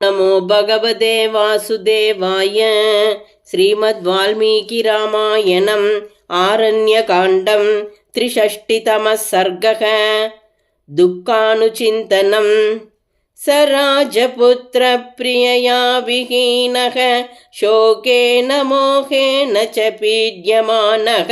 नमो भगवते वासुदेवाय। श्रीमद्वाल्मीकिरामायणम् आरण्यकाण्डं 63तमः सर्गः। दुःखानुचिन्तनं। स राजपुत्रप्रियया विहीनः शोकेन मोहेन च पीड्यमानः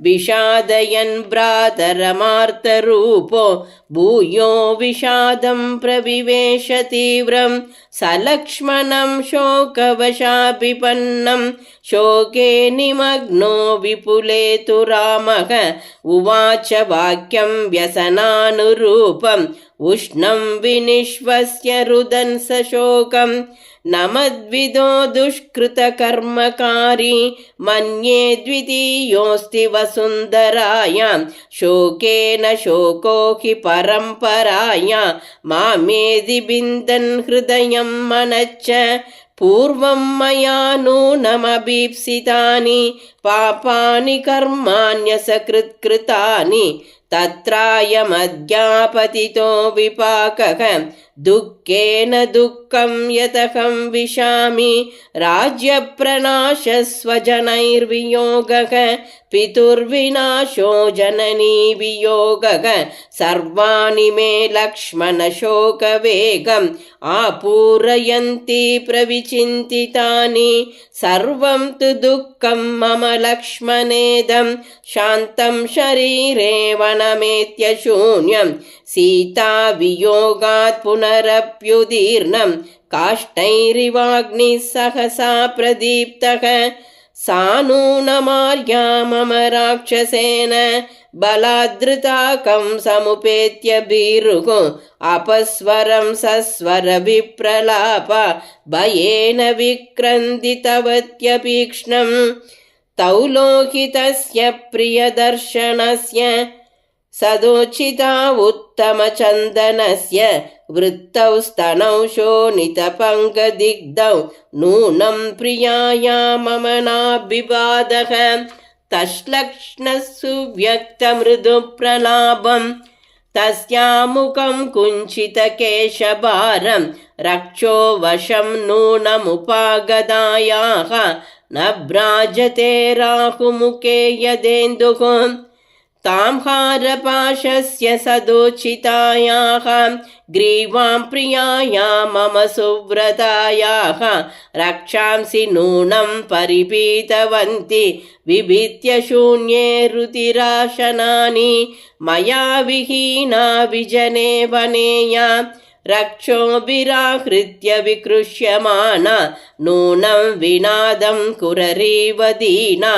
विषादयन् भ्रातरमार्तरूपो भूयो विषादं प्रविवेश तीव्रं सलक्ष्मणं शोकवशाभिपन्नं शोके निमग्नो विपुले तु रामः उवाच वाक्यं व्यसनानुरूपम् उष्णं विनिश्वस्य रुदन् सशोकं न मद्विदो दुष्कृतकर्मकारी मन्ये द्वितीयोऽस्ति वसुन्धरायां शोकेन शोको हि परम्पराया मामेदि बिन्दन् हृदयं मनश्च पूर्वं मया नूनमभीप्सितानि पापानि कर्माण्यसकृत्कृतानि तत्रायमद्यापतितो विपाकः दुःखेन दुःखं यतहं विशामि राज्यप्रनाशः स्वजनैर्वियोगः पितुर्विनाशो जननी वियोगः सर्वाणि मे लक्ष्मणशोकवेगम् आपूरयन्ति प्रविचिन्तितानि सर्वं तु दुःखं मम लक्ष्मणेदं शान्तं शरीरे वनमेत्य शून्यं सीता वियोगात् पुनरप्युदीर्णं काष्ठैरिवाग्निः सहसा प्रदीप्तः सानूनमार्या मम राक्षसेन बलाद्धृताकं समुपेत्य भीरुः अपस्वरं सस्वर विप्रलाप भयेन विक्रन्दितवत्यपीक्ष्णं तौ लोहितस्य प्रियदर्शनस्य सदोचिता उत्तमचन्दनस्य वृत्तौ स्तनौ शोणितपङ्कदिग्धौ नूनं प्रियाया मम नाभिवादः तश्लक्ष्णः सुव्यक्तमृदुप्रलाभं तस्यामुखं कुञ्चितकेशभारं रक्षो वशं नूनमुपागदायाः न भ्राजते राहुमुखे यदेन्दुः तां हारपाशस्य सदोचितायाः ग्रीवां प्रियाया मम सुव्रतायाः रक्षांसि नूनं परिपीतवन्ति विभित्य शून्ये रुधिराशनानि मया विहीना विजने वनेया रक्षोभिराहृत्य विकृष्यमाना नूनं विनादं कुररीव दीना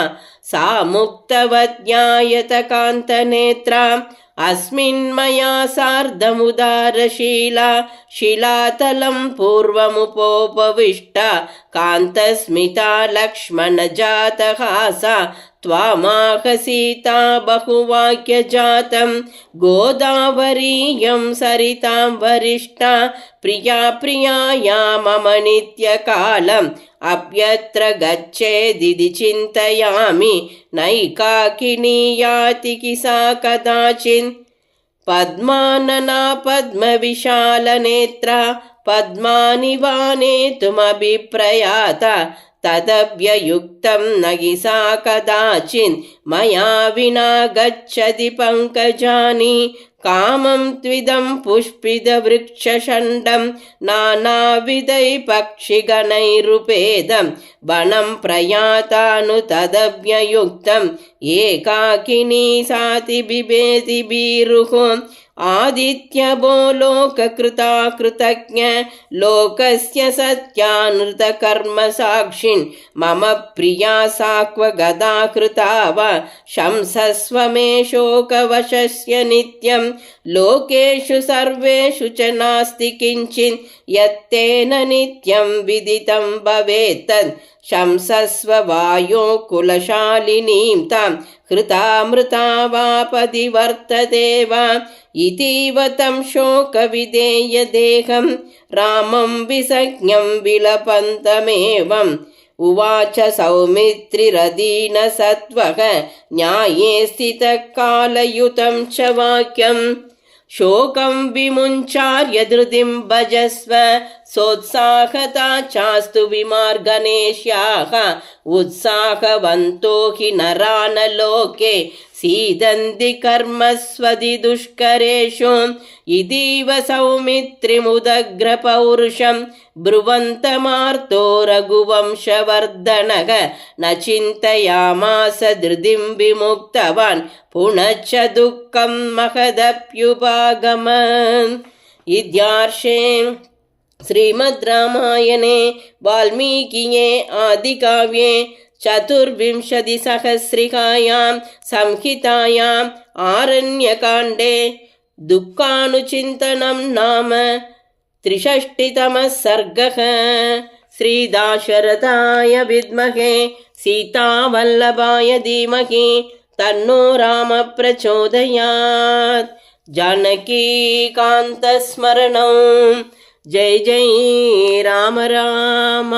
सा मुक्तवद्यायतकान्तनेत्रा अस्मिन्मया सार्धमुदारशीला शिलातलं पूर्वमुपोपविष्टा कान्तस्मिता लक्ष्मणजातहासा त्वामाह सीता बहुवाक्यजातं गोदावरीयं सरितां वरिष्ठा प्रिया प्रियाया मम नित्यकालम् अप्यत्र गच्छेदिति चिन्तयामि नैकाकिनी याति किसा कदाचिन् पद्मानना पद्मविशालनेत्रा पद्मानि वा नेतुमभिप्रयाता तदव्ययुक्तं न हि सा कदाचिन् मया विना गच्छति पङ्कजानि कामं त्विदं पुष्पितवृक्षषण्डं नानाविधैः पक्षिगणैरुपेदं वनं प्रयातानु तदव्ययुक्तम् एकाकिनी साति बिभेति भीरुः आदित्यभो लोककृताकृतज्ञ लोकस्य सत्यानृतकर्मसाक्षिन् मम प्रिया साक्व गदा कृता वा शंसस्व मे शोकवशस्य नित्यं लोकेषु सर्वेषु च नास्ति किञ्चिन् यत्तेन नित्यं विदितं भवेत् शंसस्व वायो कुलशालिनीं तां हृतामृता वा पतिवर्तते वा इतीव तं शोकविधेयदेहं रामं विसज्ञं विलपन्तमेवम् उवाच सौमित्रिरदीनसत्त्वः न्याये स्थितः कालयुतं च वाक्यम् शोकं विमुञ्चार्य धृतिं भजस्व सोत्साहता चास्तु विमार्गनेष्याः उत्साहवन्तो हि नरा न लोके सीदन्ति कर्मस्वधि दुष्करेषु इतीव सौमित्रिमुदग्रपौरुषं ब्रुवन्तमार्तो रघुवंशवर्धनः न चिन्तयामास धृतिं विमुक्तवान् पुनश्च दुःखं महदप्युपागमन्। इत्यार्षे श्रीमद् रामायणे वाल्मीकिये आदिकाव्ये चतुर्विंशतिसहस्रिकायां संहितायाम् आरण्यकाण्डे दुःखानुचिन्तनं नाम 63तमः सर्गः। श्रीदाशरथाय विद्महे सीतावल्लभाय धीमहि तन्नो राम प्रचोदयात्। जानकीकान्तस्मरणं जय जय राम राम।